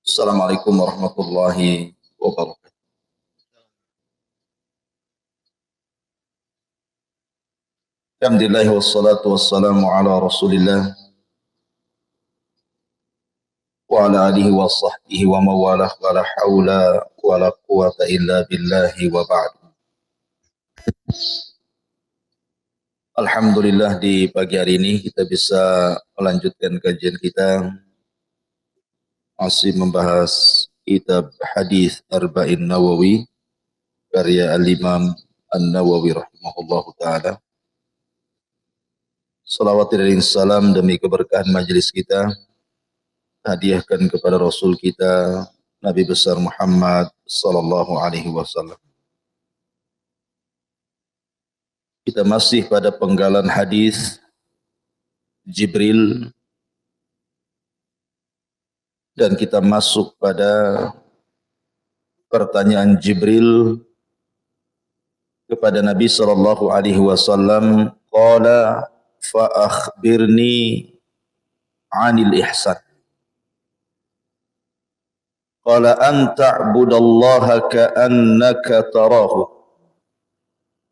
Assalamualaikum warahmatullahi wabarakatuh. Alhamdulillah wassalatu wassalamu ala Rasulillah wa ala alihi wa sahbihi wa mawalah wa la hawla wa la quwata illa billahi wa ba'd. Alhamdulillah di pagi hari ini kita bisa melanjutkan kajian kita masih membahas kitab hadis Arba'in Nawawi karya Al-Imam An-Nawawi rahimahullahu taala. Salawat dan salam demi keberkahan majelis kita hadiahkan kepada Rasul kita Nabi besar Muhammad sallallahu alaihi wasallam. Kita masih pada penggalan hadis Jibril dan kita masuk pada pertanyaan Jibril kepada Nabi sallallahu alaihi wasallam, qala fa akhbirni 'anil ihsan. Qala an ta'budallaha ka'annaka tarahu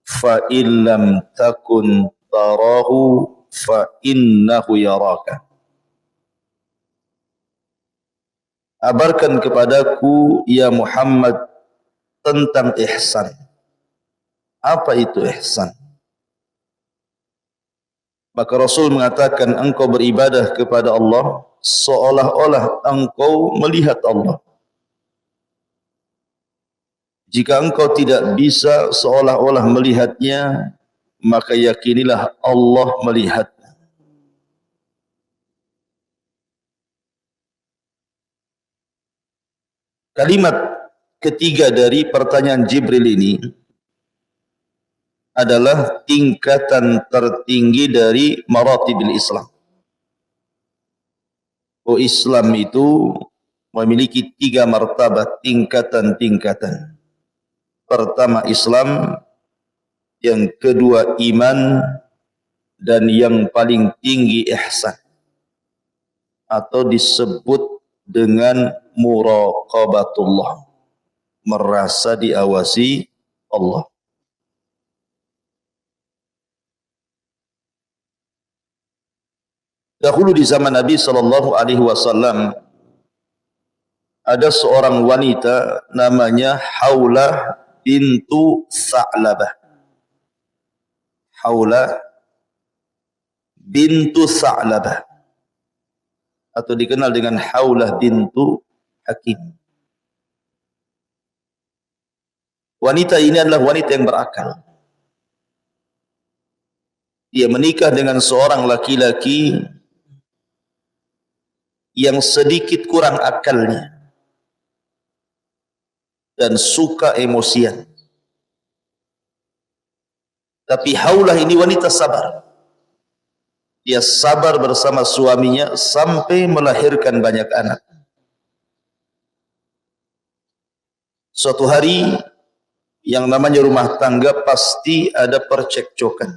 fa in lam takun tarahu fa innahu yaraka. Abarkan kepadaku ya Muhammad tentang ihsan. Apa itu ihsan? Maka Rasul mengatakan engkau beribadah kepada Allah seolah-olah engkau melihat Allah. Jika engkau tidak bisa seolah-olah melihatnya, maka yakinilah Allah melihat. Kalimat ketiga dari pertanyaan Jibril ini adalah tingkatan tertinggi dari maratibil Islam. Islam itu memiliki 3 martabat, tingkatan-tingkatan. Pertama Islam, yang kedua iman, dan yang paling tinggi ihsan, atau disebut dengan muraqabatullah, merasa diawasi Allah. Dahulu di zaman Nabi sallallahu alaihi wasallam ada seorang wanita namanya Haulah bintu Sa'labah. Haulah bintu Sa'labah, atau dikenal dengan Haulah bintu Hakim. Wanita ini adalah wanita yang berakal. Dia menikah dengan seorang laki-laki yang sedikit kurang akalnya dan suka emosian. Tapi Haulah ini wanita sabar. Dia sabar bersama suaminya sampai melahirkan banyak anak. Suatu hari, yang namanya rumah tangga pasti ada percekcokan.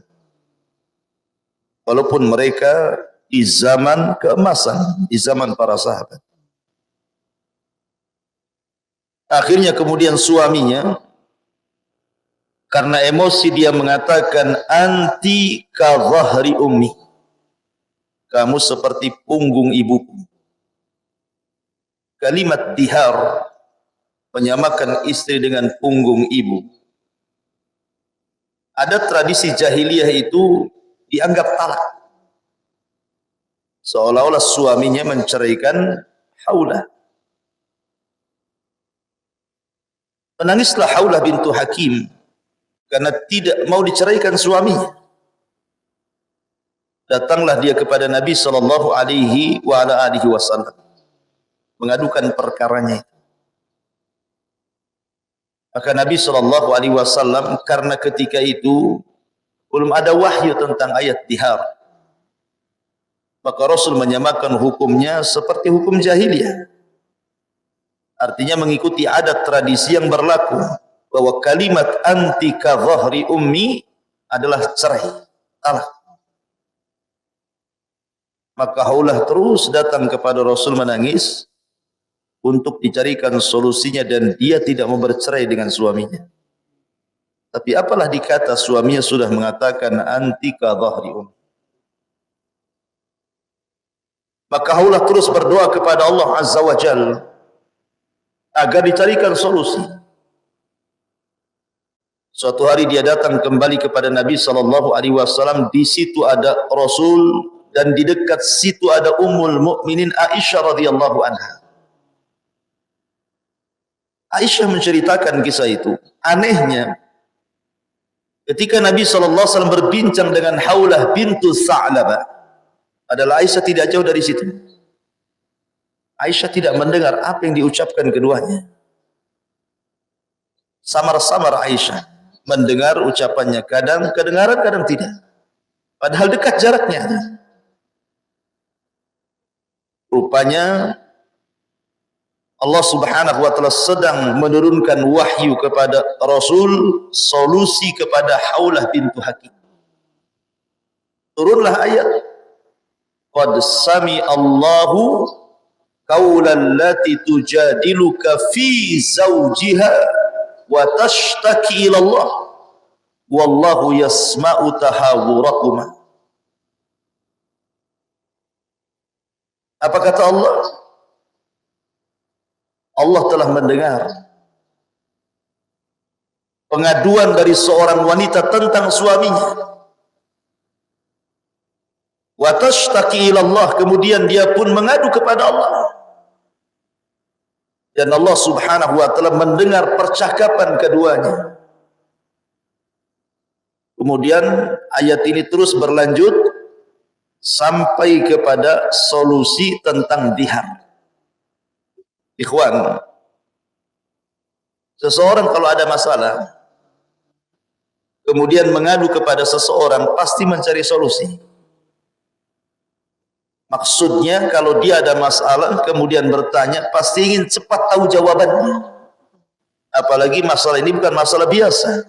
Walaupun mereka di zaman keemasan, di zaman para sahabat. Akhirnya kemudian suaminya, karena emosi dia mengatakan, anti ka dhahri ummi, kamu seperti punggung ibuku. Kalimat dihar menyamakan istri dengan punggung ibu. Ada tradisi jahiliyah itu dianggap talak, seolah-olah suaminya menceraikan Haulah. Menangislah Haulah bintu Hakim karena tidak mau diceraikan suaminya. Datanglah dia kepada Nabi sallallahu alaihi wasallam mengadukan perkaranya. Maka Nabi sallallahu alaihi wasallam, karena ketika itu belum ada wahyu tentang ayat dihar, maka Rasul menyamakan hukumnya seperti hukum jahiliyah. Artinya mengikuti adat tradisi yang berlaku, bahwa kalimat anti ka dhahri ummi adalah cerai, talak. Maka Haulah terus datang kepada Rasul menangis untuk dicarikan solusinya dan dia tidak mau bercerai dengan suaminya. Tapi apalah dikata suaminya sudah mengatakan antika dhahri ummi. Maka Haulah terus berdoa kepada Allah Azza wa Jalla agar dicarikan solusi. Suatu hari dia datang kembali kepada Nabi sallallahu alaihi wasallam, di situ ada Rasul dan di dekat situ ada Ummul Mukminin Aisyah radhiyallahu anha. Aisyah menceritakan kisah itu. Anehnya, ketika Nabi SAW berbincang dengan Haulah bintu Sa'labah, adalah Aisyah tidak jauh dari situ. Aisyah tidak mendengar apa yang diucapkan keduanya. Samar-samar Aisyah mendengar ucapannya, kadang kedengaran, kadang tidak. Padahal dekat jaraknya. Rupanya Allah Subhanahu wa taala sedang menurunkan wahyu kepada Rasul solusi kepada Haulah bintu Hakim. Turunlah ayat qad sami Allahu qaulal lati tujadiluka fi zawjiha wa tashtaki ila Allah wallahu yasma'u tahawurakuma. Apa kata Allah? Allah telah mendengar pengaduan dari seorang wanita tentang suaminya. Wa tashtaki ila Allah, kemudian dia pun mengadu kepada Allah. Dan Allah Subhanahu wa taala mendengar percakapan keduanya. Kemudian ayat ini terus berlanjut sampai kepada solusi tentang dihar. Ikhwan, seseorang kalau ada masalah kemudian mengadu kepada seseorang, pasti mencari solusi. Maksudnya kalau dia ada masalah kemudian bertanya, pasti ingin cepat tahu jawabannya. Apalagi masalah ini bukan masalah biasa,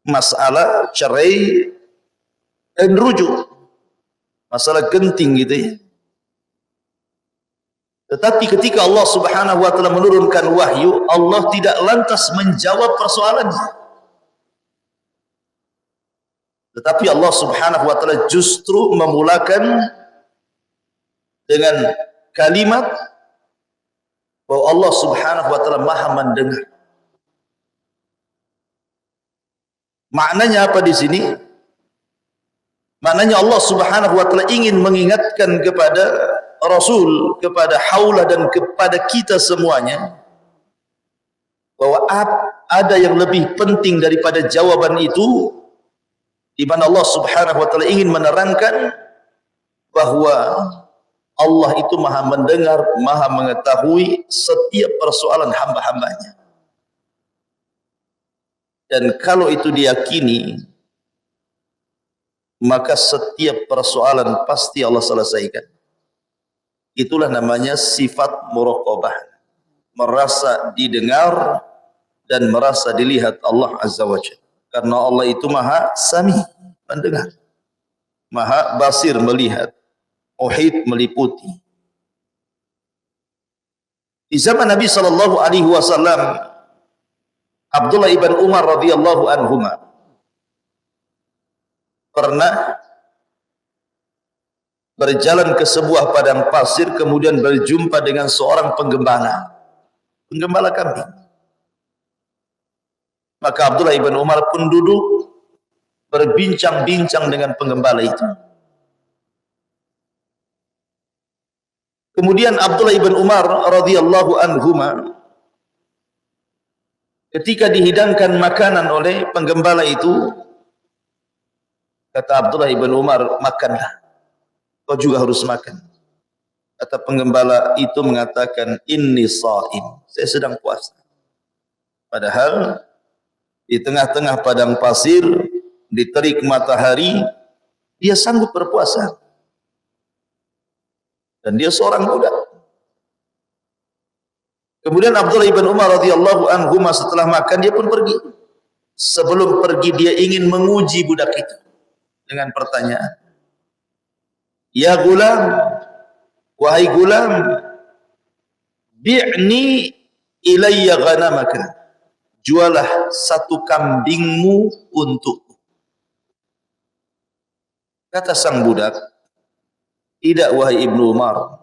masalah cerai dan rujuk, masalah genting gitu ya. Tetapi ketika Allah Subhanahu wa taala menurunkan wahyu, Allah tidak lantas menjawab persoalannya. Tetapi Allah Subhanahu wa taala justru memulakan dengan kalimat bahwa Allah Subhanahu wa taala Maha mendengar. Maknanya apa di sini? Maknanya Allah Subhanahu wa taala ingin mengingatkan kepada Rasul, kepada Haulah dan kepada kita semuanya bahwa ada yang lebih penting daripada jawaban itu, di mana Allah Subhanahu wa taala ingin menerangkan bahwa Allah itu Maha mendengar, Maha mengetahui setiap persoalan hamba-hambanya. Dan kalau itu diyakini, maka setiap persoalan pasti Allah selesaikan. Itulah namanya sifat muraqabah, merasa didengar dan merasa dilihat Allah Azza wa Jalla. Karena Allah itu Maha Sami, mendengar, Maha Basir, melihat, Uhit, meliputi. Di zaman Nabi sallallahu alaihi wasallam, Abdullah ibn Umar radhiyallahu anhuma pernah berjalan ke sebuah padang pasir, kemudian berjumpa dengan seorang penggembala kambing. Maka Abdullah ibn Umar pun duduk berbincang-bincang dengan penggembala itu. Kemudian Abdullah ibn Umar radhiyallahu anhuma ketika dihidangkan makanan oleh penggembala itu, kata Abdullah ibn Umar, makanlah, kau juga harus makan. Kata penggembala itu mengatakan, inni shaim, saya sedang puasa. Padahal di tengah-tengah padang pasir, di terik matahari, dia sanggup berpuasa. Dan dia seorang budak. Kemudian Abdullah ibn Umar radhiyallahu anhu setelah makan dia pun pergi. Sebelum pergi dia ingin menguji budak itu dengan pertanyaan, ya gulam, wahai gulam, bi'ni ilayya ghanamaka, jualah satu kambingmu untukku. Kata sang budak, tidak wahai Ibnu Umar,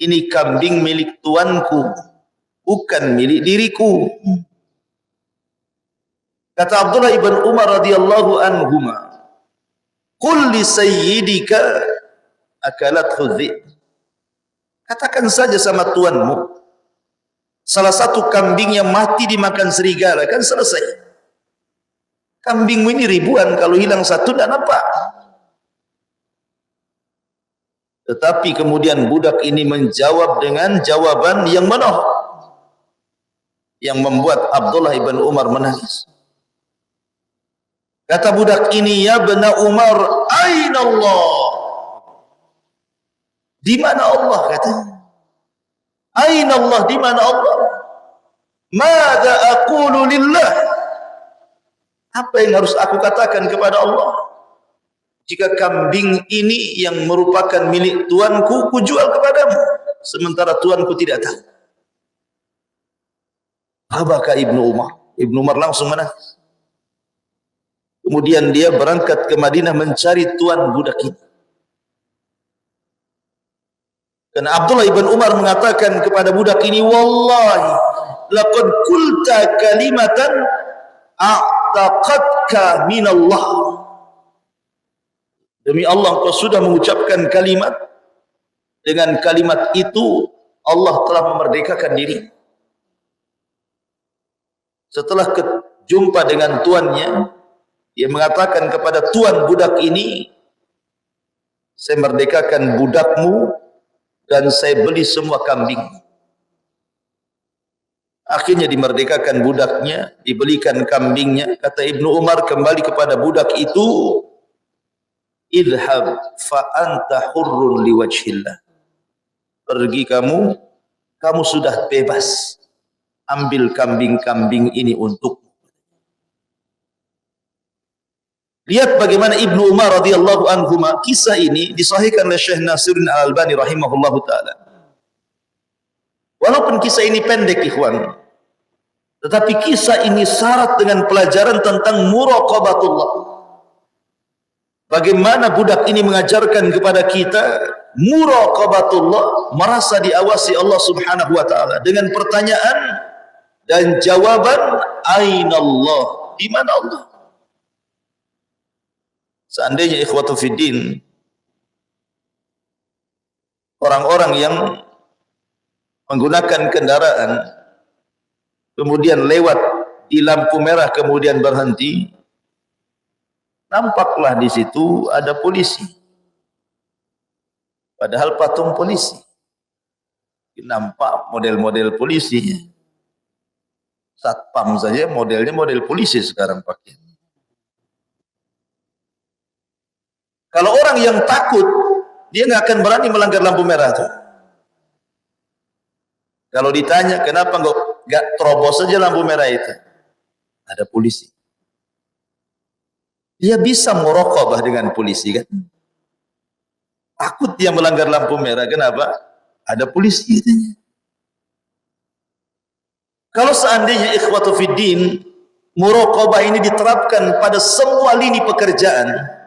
ini kambing milik tuanku, bukan milik diriku. Kata Abdullah ibn Umar radhiyallahu anhuma, qul li sayyidika akalathu dhi'b, katakan saja sama tuanmu, salah satu kambing yang mati dimakan serigala, kan selesai. Kambingmu ini ribuan, kalau hilang satu tidak nampak. Tetapi kemudian budak ini menjawab dengan jawaban yang menohok, yang membuat Abdullah ibn Umar menangis. Kata budak ini, ya bena Umar, aina Allah? Di mana Allah? Katanya. Aina Allah, di mana Allah? Mada aqulu lillah? Apa yang harus aku katakan kepada Allah? Jika kambing ini yang merupakan milik tuanku, kujual kepadamu, sementara tuanku tidak tahu. Habaka Ibnu Umar. Ibnu Umar langsung menangis. Kemudian dia berangkat ke Madinah mencari tuan budak ini. Dan Abdullah ibn Umar mengatakan kepada budak ini, wallahi laqad qulta kalimatan a'taqadka minallah. Demi Allah, kau sudah mengucapkan kalimat, dengan kalimat itu Allah telah memerdekakan diri. Setelah jumpa dengan tuannya, dia mengatakan kepada tuan budak ini, saya merdekakan budakmu dan saya beli semua kambing. Akhirnya dimerdekakan budaknya, dibelikan kambingnya. Kata Ibnu Umar kembali kepada budak itu, idhab fa anta hurrun liwajhillah. Pergi kamu sudah bebas. Ambil kambing-kambing ini untukmu. Lihat bagaimana Ibnu Umar radhiyallahu anhu, kisah ini disahihkan oleh Syekh Nasiruddin Al-Albani rahimahullahu taala. Walaupun kisah ini pendek ikhwan, tetapi kisah ini syarat dengan pelajaran tentang muraqabatullah. Bagaimana budak ini mengajarkan kepada kita muraqabatullah, merasa diawasi Allah Subhanahu wa taala dengan pertanyaan dan jawaban, aina Allah, di mana Allah? Seandainya ikhwatu fiddin, orang-orang yang menggunakan kendaraan kemudian lewat di lampu merah kemudian berhenti, nampaklah di situ ada polisi, padahal patung polisi, nampak model-model polisi, satpam saja modelnya model polisi sekarang pakai. Kalau orang yang takut, dia nggak akan berani melanggar lampu merah tuh. Kalau ditanya kenapa nggak terobos saja lampu merah itu, ada polisi. Dia bisa muraqabah dengan polisi kan? Takut dia melanggar lampu merah, kenapa? Ada polisi katanya. Kalau seandainya ikhwatu fiddin, muraqabah ini diterapkan pada semua lini pekerjaan,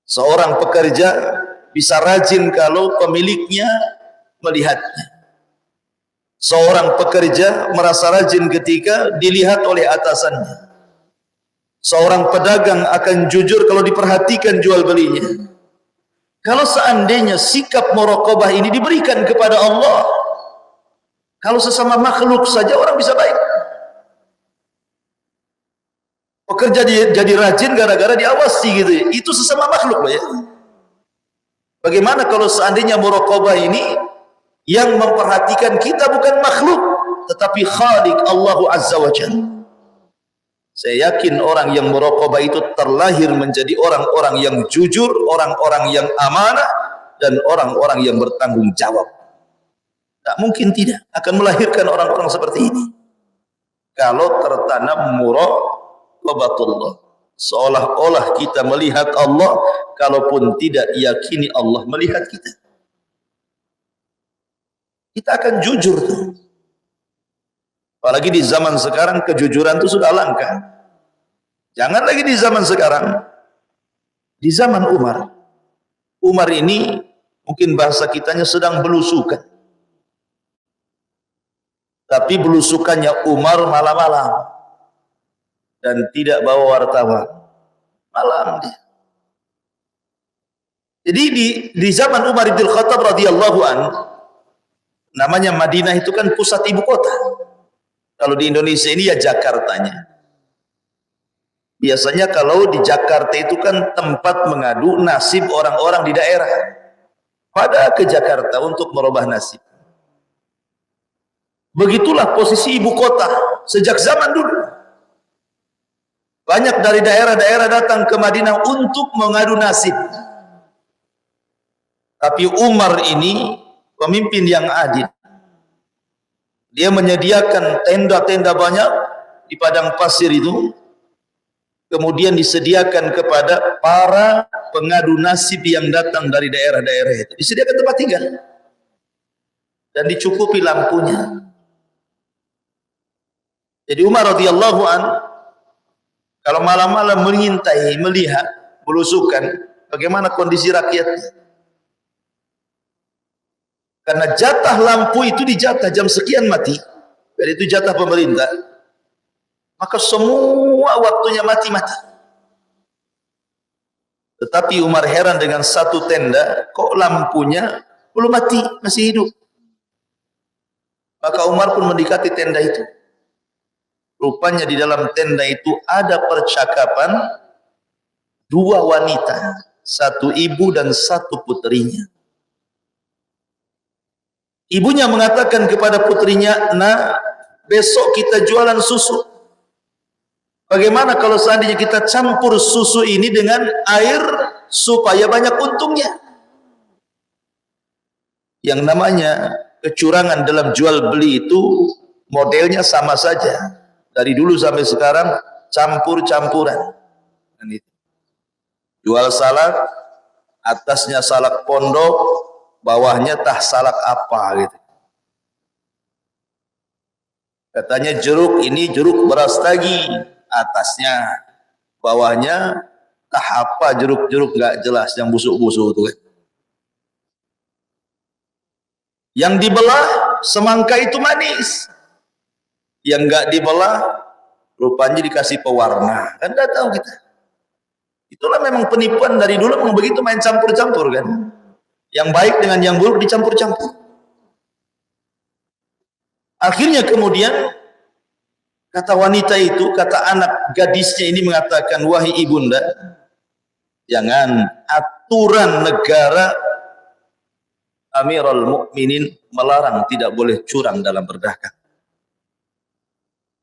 seorang pekerja bisa rajin kalau pemiliknya melihatnya. Seorang pekerja merasa rajin ketika dilihat oleh atasannya. Seorang pedagang akan jujur kalau diperhatikan jual belinya. Kalau seandainya sikap muraqabah ini diberikan kepada Allah, kalau sesama makhluk saja orang bisa baik. Pekerja jadi rajin gara-gara diawasi gitu ya. Itu sesama makhluk loh ya. Bagaimana kalau seandainya muraqabah ini yang memperhatikan kita bukan makhluk, tetapi Khaliq Allah Azza wa Jalla. Saya yakin orang yang muraqabah itu terlahir menjadi orang-orang yang jujur, orang-orang yang amanah, dan orang-orang yang bertanggung jawab. Tak mungkin tidak akan melahirkan orang-orang seperti ini kalau tertanam muraqabatullah, seolah-olah kita melihat Allah kalaupun tidak yakini Allah melihat kita. kita akan jujur tuh. Apalagi di zaman sekarang kejujuran itu sudah langka. Jangan lagi di zaman sekarang, di zaman Umar. Umar ini mungkin bahasa kitanya sedang belusukan. Tapi belusukannya Umar malam-malam dan tidak bawa wartawan. Malam dia. Jadi di zaman Umar bin Khattab radhiyallahu an, namanya Madinah itu kan pusat ibu kota. Kalau di Indonesia ini ya Jakartanya. Biasanya kalau di Jakarta itu kan tempat mengadu nasib orang-orang di daerah pada ke Jakarta untuk merubah nasib. Begitulah posisi ibu kota sejak zaman dulu. Banyak dari daerah-daerah datang ke Madinah untuk mengadu nasib. Tapi Umar ini pemimpin yang adil. Dia menyediakan tenda-tenda banyak di padang pasir itu. Kemudian disediakan kepada para pengadu nasib yang datang dari daerah-daerah itu. Disediakan tempat tinggal. Dan dicukupi lampunya. Jadi Umar radhiyallahu an kalau malam-malam mengintai, melihat, belusukan, bagaimana kondisi rakyatnya. Karena jatah lampu itu dijatah jam sekian mati. Dan itu jatah pemerintah. Maka semua waktunya mati-mati. Tetapi Umar heran dengan satu tenda, kok lampunya belum mati, masih hidup. Maka Umar pun mendekati tenda itu. Rupanya di dalam tenda itu ada percakapan dua wanita, satu ibu dan satu putrinya. Ibunya mengatakan kepada putrinya, "Nah, besok kita jualan susu. Bagaimana kalau seandainya kita campur susu ini dengan air supaya banyak untungnya?" Yang namanya kecurangan dalam jual beli itu modelnya sama saja. Dari dulu sampai sekarang campur-campuran. Jual salak, atasnya salak pondok, bawahnya tah salak apa gitu. Katanya jeruk ini jeruk beras tagi, atasnya, bawahnya tah apa jeruk-jeruk nggak jelas yang busuk-busuk itu kan. Yang dibelah semangka itu manis, yang nggak dibelah rupanya dikasih pewarna, kan nggak tahu kita. Itulah memang penipuan dari dulu, memang begitu, main campur-campur kan. Yang baik dengan yang buruk dicampur-campur. Akhirnya kemudian kata wanita itu, kata anak gadisnya ini mengatakan, "Wahai ibunda, jangan, aturan negara Amirul Mukminin melarang tidak boleh curang dalam berdagang."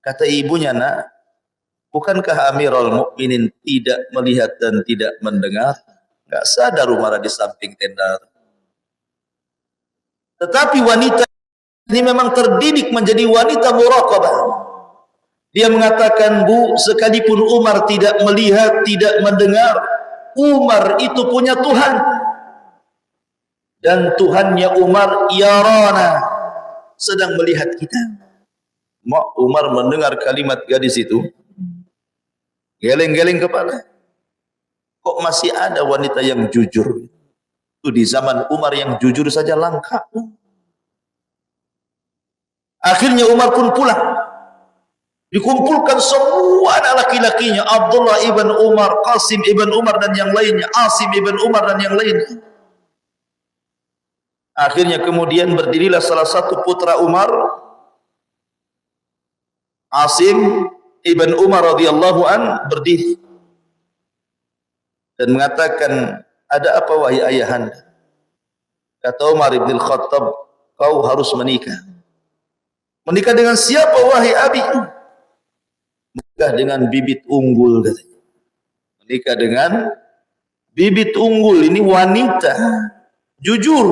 Kata ibunya, "Nak, bukankah Amirul Mukminin tidak melihat dan tidak mendengar? Enggak sadar Umar di samping tenda." Tetapi wanita ini memang terdidik menjadi wanita muraqabah. Dia mengatakan, "Bu, sekalipun Umar tidak melihat, tidak mendengar, Umar itu punya Tuhan. Dan Tuhannya Umar yarana, sedang melihat kita." Mak Umar mendengar kalimat gadis itu, geleng-geleng kepala. Kok masih ada wanita yang jujur? Itu di zaman Umar yang jujur saja langka. Akhirnya Umar pun pulang. Dikumpulkan semua anak laki-lakinya, Abdullah ibn Umar, Qasim ibn Umar dan yang lainnya, Asim ibn Umar dan yang lainnya. Akhirnya kemudian berdirilah salah satu putra Umar, Asim ibn Umar radhiyallahu an, berdiri dan mengatakan, "Ada apa wahai ayahanda?" Kata Umar bin Khattab, "Kau harus menikah." "Menikah dengan siapa wahai abi?" "Menikah dengan bibit unggul," katanya. Menikah dengan bibit unggul, ini wanita jujur,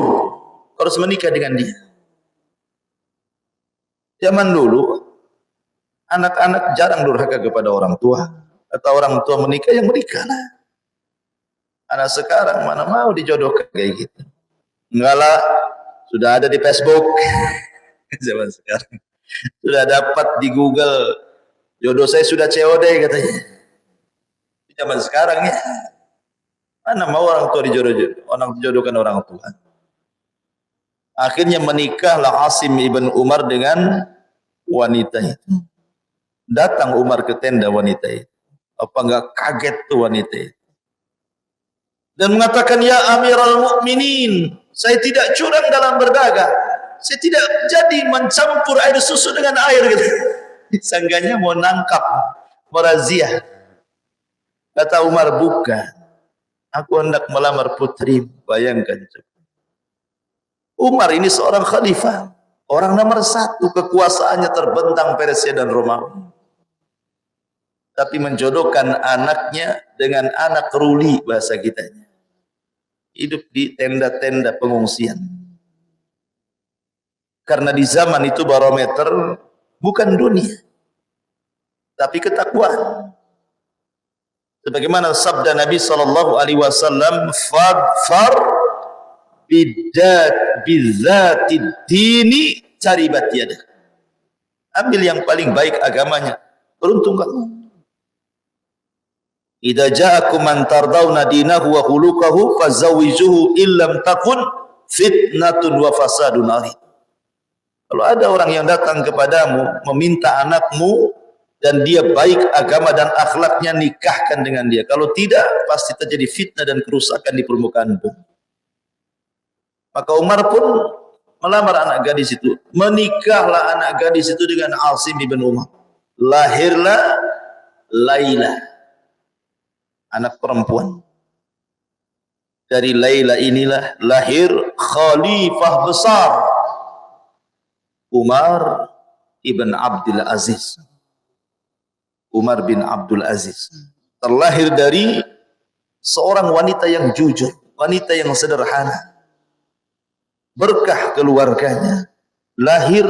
harus menikah dengan dia. Zaman dulu anak-anak jarang durhaka kepada orang tua. Atau orang tua menikah, yang menikah lah. Anak sekarang mana mau dijodohkan kayak gitu. Enggak lah, Sudah ada di Facebook. Zaman sekarang. Sudah dapat di Google. Jodoh saya sudah COD katanya. Zaman sekarang ya. Mana mau orang tua dijodohkan orang tua. Akhirnya menikahlah Asim ibn Umar dengan wanita itu. Datang Umar ke tenda wanita itu. Apa enggak kaget tuh wanita itu? Dan mengatakan, ya Amirul Mukminin, saya tidak curang dalam berdagang. Saya tidak jadi mencampur air susu dengan air gitu. Sangganya mau nangkap, merazia. Kata Umar, bukan. Aku hendak melamar putri. Bayangkan. Umar ini seorang khalifah. Orang nomor 1, kekuasaannya terbentang Persia dan Romawi. Tapi menjodohkan anaknya dengan anak ruli bahasa kitanya. Hidup di tenda-tenda pengungsian. Karena di zaman itu barometer bukan dunia, tapi ketakwaan. Sebagaimana sabda Nabi SAW, fadfar bidzatid dini caribat yadah. Ambil yang paling baik agamanya, beruntung kamu. Idza ja'akum man tardawna dinahu wa khuluquhu fazawwijuhu illam takun fitnatun wa fasadun arid. Kalau ada orang yang datang kepadamu meminta anakmu dan dia baik agama dan akhlaknya, nikahkan dengan dia. Kalau tidak, pasti terjadi fitnah dan kerusakan di permukaan bumi. Maka Umar pun melamar anak gadis itu. Menikahlah anak gadis itu dengan Asim ibn Umar. Lahirlah Laila, anak perempuan. Dari Laila inilah lahir khalifah besar, Umar ibn Abdul Aziz. Umar bin Abdul Aziz terlahir dari seorang wanita yang jujur, wanita yang sederhana. Berkah keluarganya. Lahir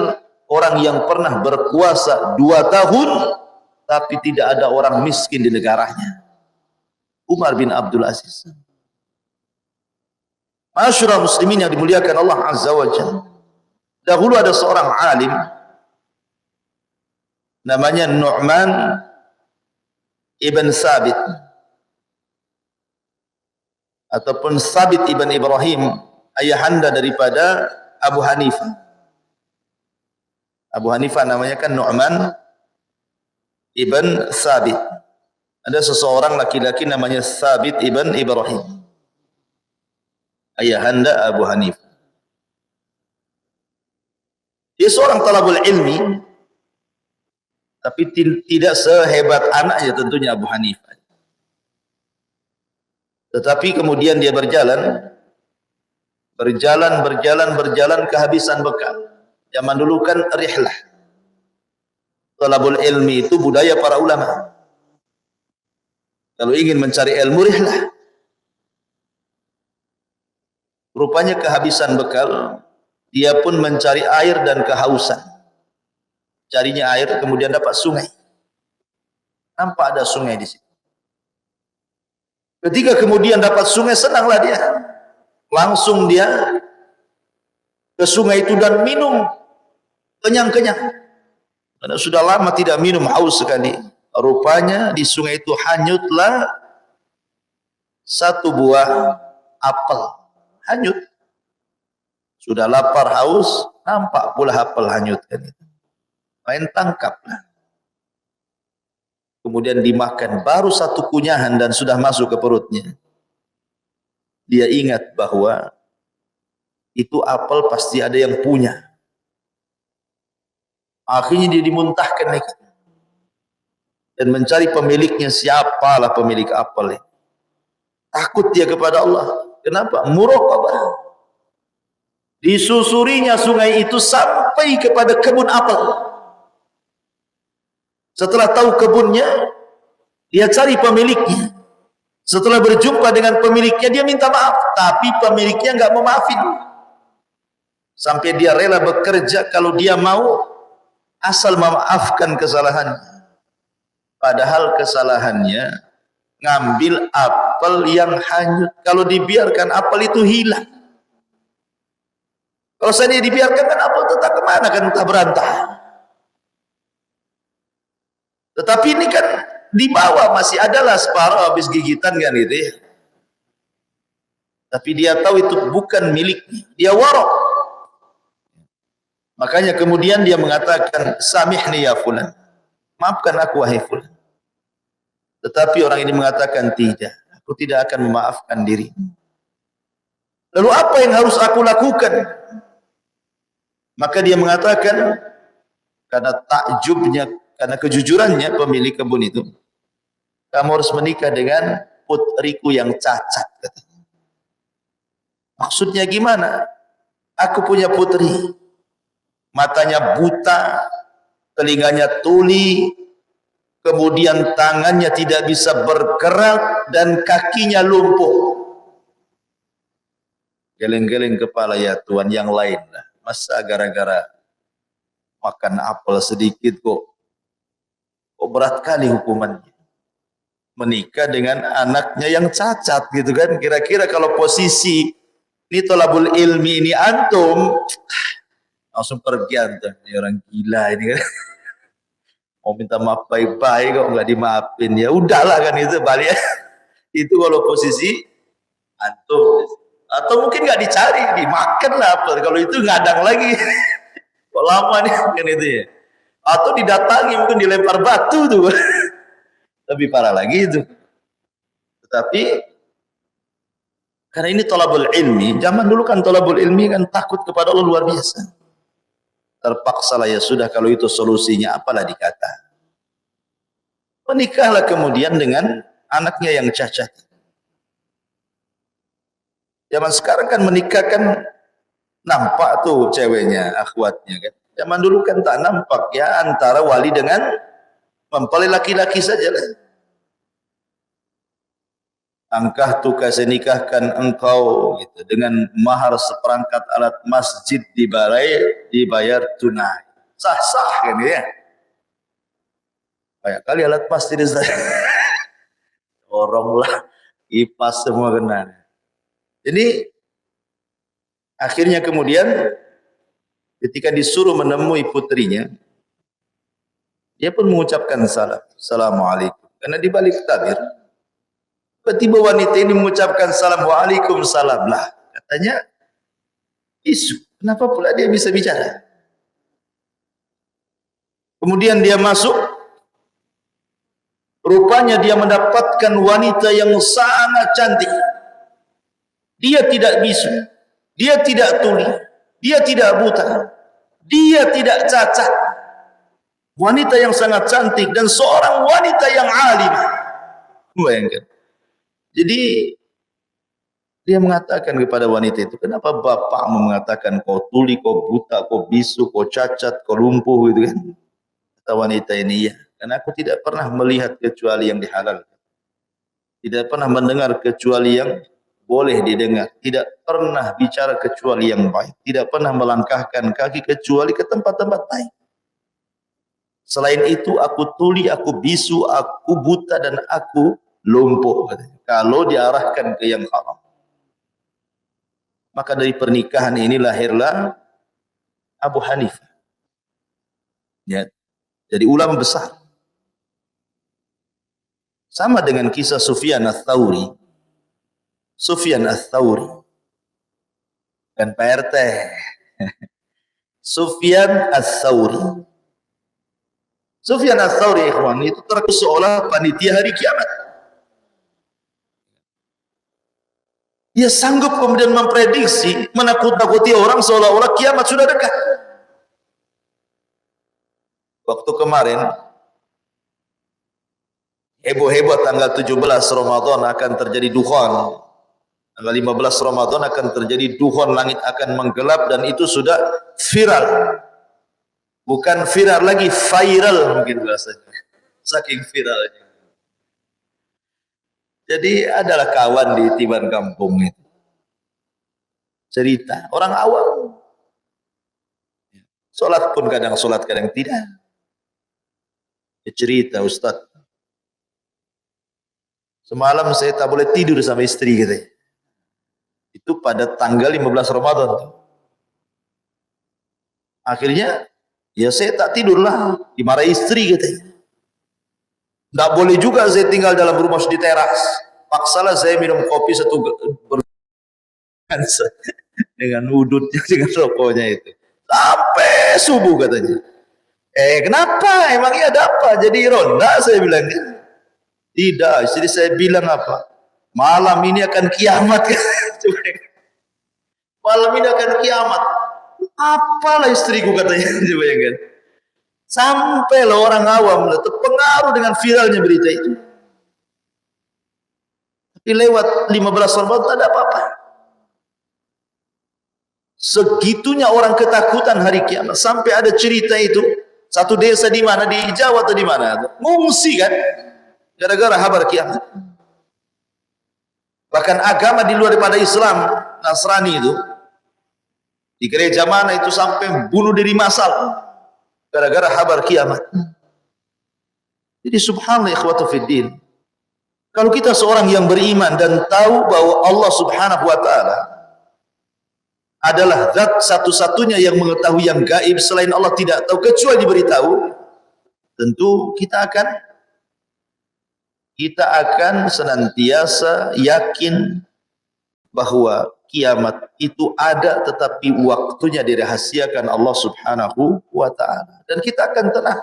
orang yang pernah berkuasa 2 tahun tapi tidak ada orang miskin di negaranya. Umar bin Abdul Aziz. Masyarakat muslimin yang dimuliakan Allah Azza wa Jalla. Dahulu ada seorang alim namanya Nu'man ibn Sabit ataupun Sabit ibn Ibrahim, ayahanda daripada Abu Hanifah. Abu Hanifah namanya kan Nu'man ibn Sabit. Ada seseorang laki-laki namanya Sabit ibn Ibrahim, ayahanda Abu Hanifah. Dia seorang talabul ilmi, tapi tidak sehebat anaknya tentunya Abu Hanifah. Tetapi kemudian dia berjalan kehabisan bekal. Zaman dulu kan rihlah. Talabul ilmi itu budaya para ulama. Kalau ingin mencari ilmu, rihlah. Rupanya kehabisan bekal, dia pun mencari air dan kehausan. Carinya air, kemudian dapat sungai. Nampak ada sungai di situ. Ketika kemudian dapat sungai, senanglah dia. Langsung dia ke sungai itu dan minum kenyang-kenyang. Karena sudah lama tidak minum, haus sekali. Rupanya di sungai itu hanyutlah 1 buah apel. Hanyut. Sudah lapar, haus, nampak pula apel hanyut kan itu. Main tangkaplah. Kemudian dimakan, baru 1 kunyahan dan sudah masuk ke perutnya. Dia ingat bahwa itu apel pasti ada yang punya. Akhirnya dia dimuntahkan lagi dan mencari pemiliknya. Siapalah pemilik apel ini. Takut dia kepada Allah. Kenapa? Muraqabah. Disusurinya sungai itu sampai kepada kebun apel. Setelah tahu kebunnya, dia cari pemiliknya. Setelah berjumpa dengan pemiliknya, dia minta maaf, tapi pemiliknya enggak mau maafin. Sampai dia rela bekerja kalau dia mau, asal memaafkan kesalahannya. Padahal kesalahannya ngambil apel yang hanyut. Kalau dibiarkan apel itu hilang. Kalau saya dibiarkan kan apel tetap kemana kan, entah berantah. Tetapi ini kan di bawah masih adalah separuh habis gigitan kan itu ya. Tapi dia tahu itu bukan miliknya, dia warok. Makanya kemudian dia mengatakan, samihni ya fulan, maafkan aku wahai fulan. Tetapi orang ini mengatakan, tidak, aku tidak akan memaafkan diri. Lalu apa yang harus aku lakukan? Maka dia mengatakan, karena takjubnya, karena kejujurannya pemilik kebun itu, kamu harus menikah dengan putriku yang cacat, katanya. Maksudnya gimana? Aku punya putri, matanya buta, telinganya tuli, kemudian tangannya tidak bisa bergerak dan kakinya lumpuh. Geleng-geleng kepala, ya Tuhan, yang lain lah. Masa gara-gara makan apel sedikit kok berat kali hukumannya. Menikah dengan anaknya yang cacat gitu kan. Kira-kira kalau posisi ini tolabul ilmi ini antum, langsung pergi antum. Ini orang gila ini kan. Mau minta maaf baik-baik kok nggak dimaafin, ya udahlah kan itu balik. Itu kalau posisi antum, atau mungkin nggak dicari, dimakan lah apel. Kalau itu ngadang lagi. Kok lama nih kan itu ya. Atau didatangi, mungkin dilempar batu tuh. Lebih parah lagi itu. Tetapi karena ini tolabul ilmi, zaman dulu kan tolabul ilmi kan takut kepada Allah luar biasa. Terpaksa lah, ya sudah kalau itu solusinya, apalah dikata. Menikahlah kemudian dengan anaknya yang cacat. Zaman sekarang kan menikah kan nampak tuh ceweknya, akhwatnya kan. Zaman dulu kan tak nampak ya, antara wali dengan mempelai laki-laki saja lah. Angkah tuka senikahkan engkau gitu, dengan mahar seperangkat alat masjid dibayar tunai. Sah-sah kan ya. Banyak kali alat masjid orang lah, kipas semua kena. Jadi akhirnya kemudian ketika disuruh menemui putrinya, dia pun mengucapkan salam, assalamualaikum. Karena di balik tabir, tiba-tiba wanita ini mengucapkan salam, waalaikumsalam lah. Katanya, isu, kenapa pula dia bisa bicara? Kemudian dia masuk, rupanya dia mendapatkan wanita yang sangat cantik. Dia tidak bisu, dia tidak tuli, dia tidak buta, dia tidak cacat. Wanita yang sangat cantik dan seorang wanita yang alim. Bayangkan. Jadi dia mengatakan kepada wanita itu, kenapa bapakmu mengatakan kau tuli, kau buta, kau bisu, kau cacat, kau lumpuh gitu kan? Kata wanita ini, ya, karena aku tidak pernah melihat kecuali yang dihalalkan. Tidak pernah mendengar kecuali yang boleh didengar. Tidak pernah bicara kecuali yang baik. Tidak pernah melangkahkan kaki kecuali ke tempat-tempat baik. Selain itu aku tuli, aku bisu, aku buta, dan aku lumpuh. Kalau diarahkan ke yang haram. Maka dari pernikahan ini lahirlah Abu Hanifah. Ya, jadi ulama besar. Sama dengan kisah Sufyan Ats-Tsauri. Sufyan Ats-Tsauri kan PRT. Sufyan Ats-Tsauri. Sufyan Ats-Tsauri, ikhwan, itu terkesan seolah panitia hari kiamat. Dia sanggup kemudian memprediksi, menakut-nakuti orang seolah-olah kiamat sudah dekat. Waktu kemarin heboh-heboh tanggal 17 Ramadan akan terjadi dukhon. Tanggal 15 Ramadan akan terjadi dukhon, langit akan menggelap, dan itu sudah viral. Bukan viral lagi, viral mungkin bahasanya. Saking viralnya. Jadi adalah kawan di Tiban Kampung itu. Cerita orang awam. Sholat pun kadang sholat, kadang tidak. Dia cerita, Ustaz, semalam saya tak boleh tidur sama istri gitu. Itu pada tanggal 15 Ramadan. Akhirnya ya saya tak tidurlah, dimarahi istri katanya. Tidak boleh juga saya tinggal dalam rumah di teras. Paksalah saya minum kopi satu dengan udutnya, dengan rokoknya itu. Sampai subuh katanya. Kenapa? Emangnya ada apa? Jadi ronda saya bilang. Tidak, istri saya bilang apa? Malam ini akan kiamat. Malam ini akan kiamat. Apalah istriku katanya. Bayangkan. Sampai orang awam terpengaruh dengan viralnya berita itu. Tapi lewat 15 Ramadan tak ada apa-apa. Segitunya orang ketakutan hari kiamat. Sampai ada cerita itu. Satu desa di mana, di Jawa atau di mana, ngungsi kan, gara-gara kabar kiamat. Bahkan agama di luar daripada Islam, Nasrani itu, di gereja mana itu sampai bunuh diri massal gara-gara kabar kiamat. Jadi subhanallah ikhwatu fiddin, kalau kita seorang yang beriman dan tahu bahwa Allah subhanahu wa ta'ala adalah zat satu-satunya yang mengetahui yang gaib, selain Allah tidak tahu kecuali diberitahu, tentu kita akan senantiasa yakin bahwa kiamat itu ada, tetapi waktunya dirahasiakan Allah subhanahu wa ta'ala, dan kita akan tenang.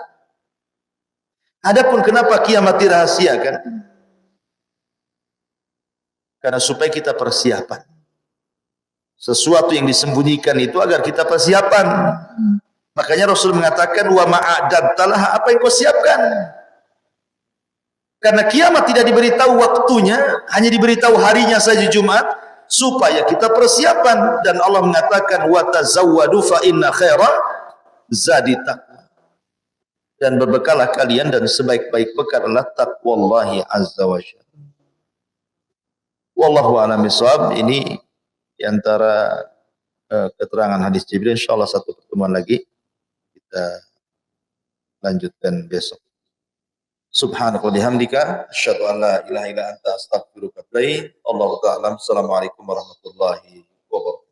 Adapun kenapa kiamat dirahasiakan? Karena supaya kita persiapan. Sesuatu yang disembunyikan itu agar kita persiapan. Makanya Rasul mengatakan, wa ma'adadtalah, apa yang kau siapkan? Karena kiamat tidak diberitahu waktunya, hanya diberitahu harinya saja, Jumat, supaya kita persiapan. Dan Allah mengatakan, wa tazawwadu fa inna khaira zadi taqwa. Dan berbekalah kalian, dan sebaik-baik bekal adalah taqwallahi azza wa jalla. Wallahu a'lam bishawab. Ini di antara keterangan hadis Jibril. Insyaallah satu pertemuan lagi kita lanjutkan besok. Subhanaka wa bihamdika asyhadu an la ilaha illa anta astaghfiruka wa atubu ilaik. Allahu ta'ala. Assalamualaikum warahmatullahi wabarakatuh.